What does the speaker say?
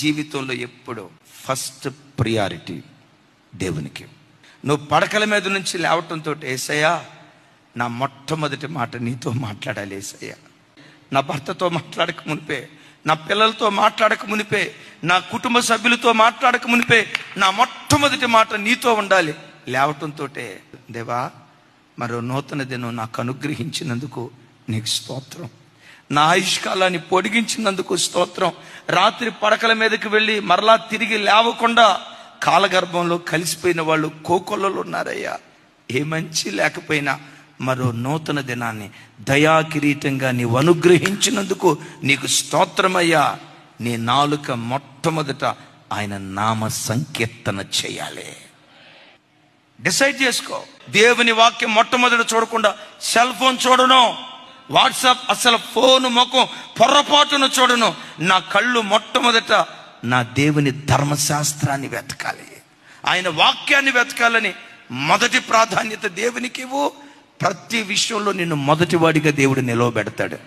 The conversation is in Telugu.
జీవితంలో ఎప్పుడు ఫస్ట్ ప్రియారిటీ దేవునికి. నువ్వు పడకల మీద నుంచి లేవటంతో, యేసయ్యా నా మొట్టమొదటి మాట నీతో మాట్లాడాలి యేసయ్యా. నా భర్తతో మాట్లాడక మునిపే, నా పిల్లలతో మాట్లాడక మునిపే, నా కుటుంబ సభ్యులతో మాట్లాడక మునిపే నా మొట్టమొదటి మాట నీతో ఉండాలి. లేవటంతో, దేవా మరో నూతన దినం నాకు అనుగ్రహించినందుకు నీకు స్తోత్రం, నా ఆయుష్కాలాన్ని పొడిగించినందుకు స్తోత్రం. రాత్రి పడకల మీదకి వెళ్ళి మరలా తిరిగి లేవకుండా కాలగర్భంలో కలిసిపోయిన వాళ్ళు కోకొల్లలు ఉన్నారయ్యా. ఏ మంచి లేకపోయినా మరో నూతన దినాన్ని దయా కిరీటంగా నీవు అనుగ్రహించినందుకు నీకు స్తోత్రమయ్యా. నీ నాలుక మొట్టమొదట ఆయన నామ సంకీర్తన చేయాలి. డిసైడ్ చేసుకో. దేవుని వాక్యం మొట్టమొదట చూడకుండా సెల్ ఫోన్ చూడను, వాట్సాప్ అసలు ఫోన్ ముఖం పొర్రపాటును చూడను. నా కళ్ళు మొట్టమొదట నా దేవుని ధర్మశాస్త్రాన్ని వెతకాలి, ఆయన వాక్యాన్ని వెతకాలని మొదటి ప్రాధాన్యత దేవునికి ఇవ్వు. ప్రతి విషయంలో నిన్ను మొదటివాడిగా దేవుడు నిలవబెడతాడు.